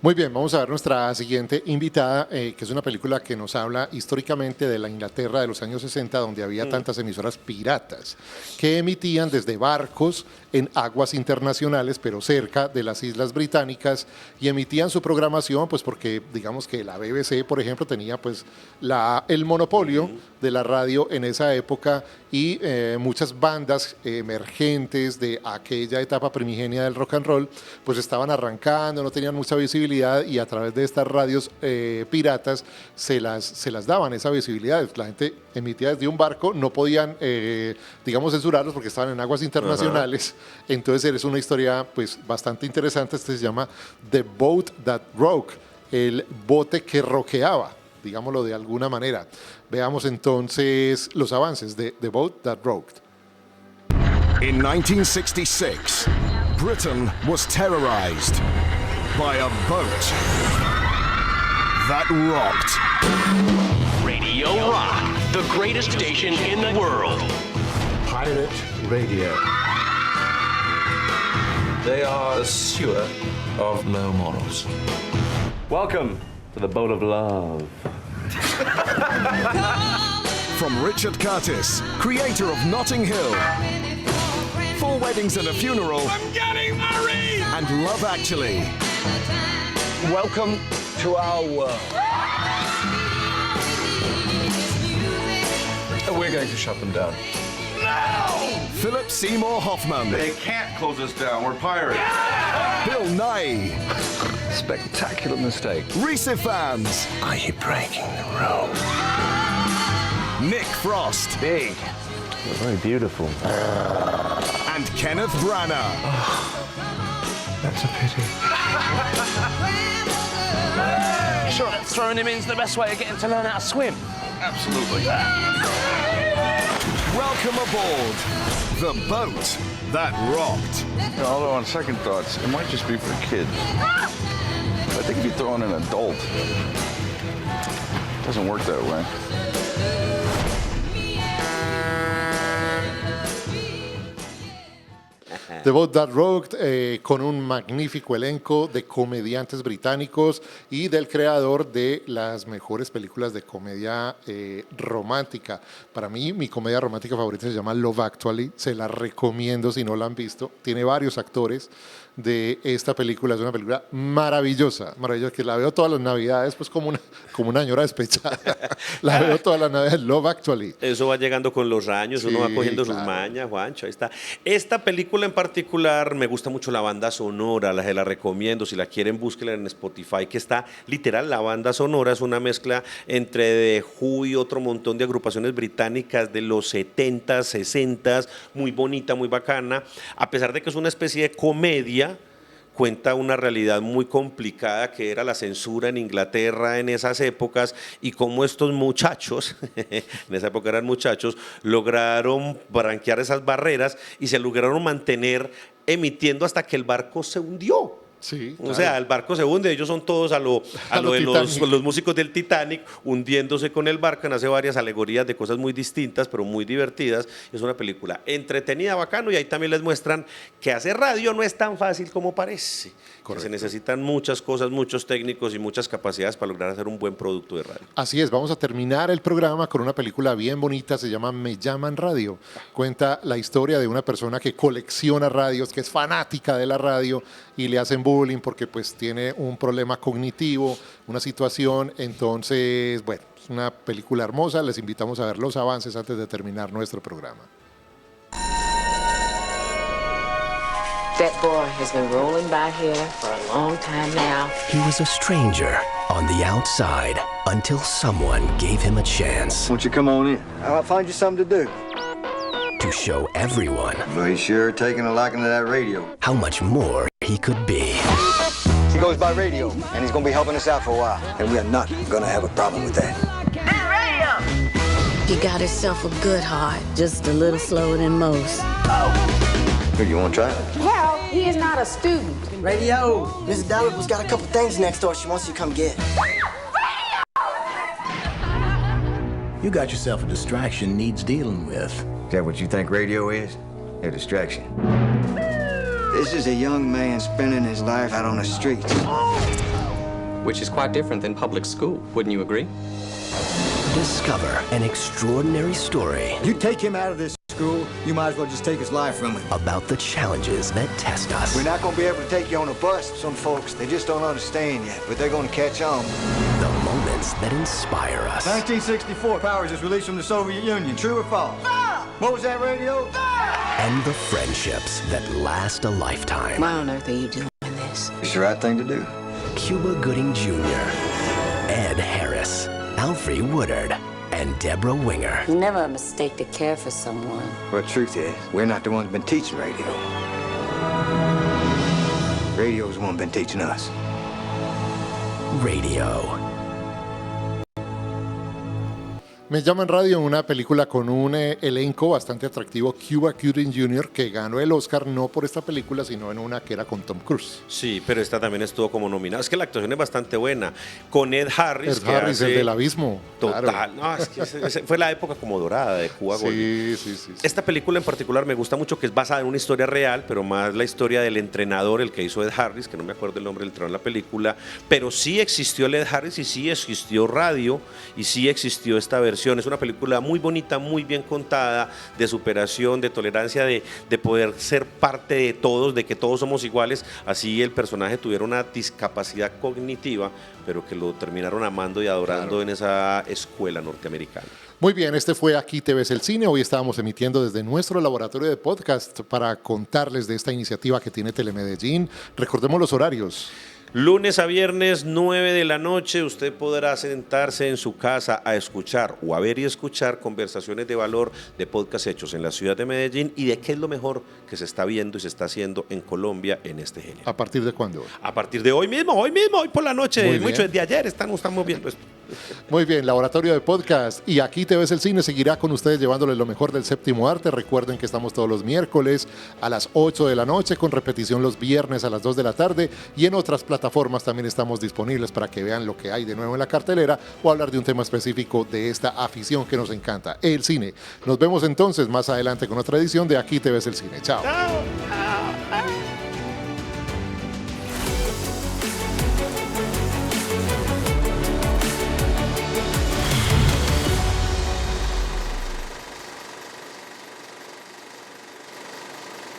Muy bien, vamos a ver nuestra siguiente invitada, que es una película que nos habla históricamente de la Inglaterra de los años 60, donde había tantas emisoras piratas que emitían desde barcos en aguas internacionales, pero cerca de las Islas Británicas, y emitían su programación, pues porque digamos que la BBC, por ejemplo, tenía pues el monopolio de la radio en esa época, y muchas bandas emergentes de aquella etapa primigenia del rock and roll, pues estaban arrancando, no tenían mucha visibilidad, y a través de estas radios piratas se las daban esa visibilidad. La gente emitía desde un barco, no podían, digamos, censurarlos porque estaban en aguas internacionales. Ajá. Entonces es una historia pues bastante interesante. Este se llama The Boat That Rocked, el bote que roqueaba, digámoslo de alguna manera. Veamos entonces los avances de The Boat That Rocked. In 1966, Britain was terrorized by a boat that rocked. Radio Rock, the greatest station in the world. Pirate Radio. They are a sewer of low morals. Welcome to the boat of love. From Richard Curtis, creator of Notting Hill, 4 Weddings and a Funeral, I'm getting married! And Love Actually. Welcome to our world. We're going to shut them down. No! Philip Seymour Hoffman. They can't close us down. We're pirates. Yeah! Bill Nye. Spectacular mistake. Reese fans. Are you breaking the rules? Nick Frost. Big. You're very beautiful. And Kenneth Branagh. Oh, that's a pity. Sure that throwing him in is the best way of getting to learn how to swim? Absolutely. Welcome aboard the boat that rocked. You know, although on second thoughts, it might just be for kids. I think if you throw in an adult, it doesn't work that way. The Boat That Rocked, con un magnífico elenco de comediantes británicos y del creador de las mejores películas de comedia romántica. Para mí, mi comedia romántica favorita se llama Love Actually. Se la recomiendo si no la han visto. Tiene varios actores de esta película. Es una película maravillosa, maravillosa, que la veo todas las navidades, pues como una señora despechada. La veo todas las navidades. Love Actually. Eso va llegando con los años, sí, uno va cogiendo sus mañas, Juancho, ahí está. Esta película en particular, me gusta mucho la banda sonora, se la recomiendo, si la quieren búsquenla en Spotify, que está literal, la banda sonora es una mezcla entre The Who y otro montón de agrupaciones británicas de los 70s, 60s, muy bonita, muy bacana, a pesar de que es una especie de comedia. Cuenta una realidad muy complicada que era la censura en Inglaterra en esas épocas y cómo estos muchachos, en esa época eran muchachos, lograron branquear esas barreras y se lograron mantener emitiendo hasta que el barco se hundió. Sí, O sea, el barco se hunde, ellos son todos a lo de los músicos del Titanic hundiéndose con el barco. Hace varias alegorías de cosas muy distintas, pero muy divertidas. Es una película entretenida, bacano, y ahí también les muestran que hacer radio no es tan fácil como parece. Que se necesitan muchas cosas, muchos técnicos y muchas capacidades para lograr hacer un buen producto de radio. Así es, vamos a terminar el programa con una película bien bonita, se llama Me Llaman Radio. Cuenta la historia de una persona que colecciona radios, que es fanática de la radio y le hacen bullying porque pues tiene un problema cognitivo, una situación. Entonces, bueno, es una película hermosa, les invitamos a ver los avances antes de terminar nuestro programa. That boy has been rolling by here for a long time now. He was a stranger on the outside until someone gave him a chance. Won't you come on in? I'll find you something to do. To show everyone. Well, he's sure taking a liking to that radio. How much more he could be. He goes by radio, and he's gonna be helping us out for a while. And we are not gonna have a problem with that. He got himself a good heart, just a little slower than most. Here, you wanna try it? Hell, he is not a student. Radio! Mrs. Dallas got a couple things next door she wants you to come get. You got yourself a distraction needs dealing with. Is that what you think radio is? A distraction. This is a young man spending his life out on the streets. Which is quite different than public school, wouldn't you agree? Discover an extraordinary story. You take him out of this school, you might as well just take his life from him. About the challenges that test us. We're not going to be able to take you on a bus. Some folks, they just don't understand yet, but they're going to catch on. The moments that inspire us. 1964, Powers is released from the Soviet Union. True or false? What was that, radio? And the friendships that last a lifetime. Why on earth are you doing this? It's the right thing to do. Cuba Gooding Jr., Ed Harris, Alfre Woodard, and Deborah Winger. It's never a mistake to care for someone. Well, the truth is, we're not the ones been teaching radio. Radio's the one been teaching us. Radio. Me Llaman Radio, una película con un elenco bastante atractivo, Cuba Gooding Jr., que ganó el Oscar no por esta película, sino en una que era con Tom Cruise. Sí, pero esta también estuvo como nominada. Es que la actuación es bastante buena. Con Ed Harris. Ed Harris, el del abismo. Total. Claro. No, es que fue la época como dorada de Cuba Gooding. Sí. Esta película en particular me gusta mucho, que es basada en una historia real, pero más la historia del entrenador, el que hizo Ed Harris, que no me acuerdo el nombre del entrenador en la película, pero sí existió el Ed Harris y sí existió radio y sí existió esta versión. Es una película muy bonita, muy bien contada, de superación, de tolerancia, de poder ser parte de todos, de que todos somos iguales. Así el personaje tuviera una discapacidad cognitiva, pero que lo terminaron amando y adorando en esa escuela norteamericana. Muy bien, este fue Aquí te ves el cine. Hoy estábamos emitiendo desde nuestro laboratorio de podcast para contarles de esta iniciativa que tiene Telemedellín. Recordemos los horarios. Lunes a viernes, 9 de la noche, usted podrá sentarse en su casa a escuchar o a ver y escuchar conversaciones de valor de podcast hechos en la ciudad de Medellín y de qué es lo mejor que se está viendo y se está haciendo en Colombia en este género. ¿A partir de cuándo? A partir de hoy mismo, hoy por la noche. Mucho desde ayer estamos viendo esto. Muy bien, Laboratorio de Podcast y Aquí te ves el cine seguirá con ustedes llevándoles lo mejor del séptimo arte. Recuerden que estamos todos los miércoles a las 8 de la noche con repetición los viernes a las 2 de la tarde y en otras plataformas también estamos disponibles para que vean lo que hay de nuevo en la cartelera o hablar de un tema específico de esta afición que nos encanta, el cine. Nos vemos entonces más adelante con otra edición de Aquí te ves el cine. Chao.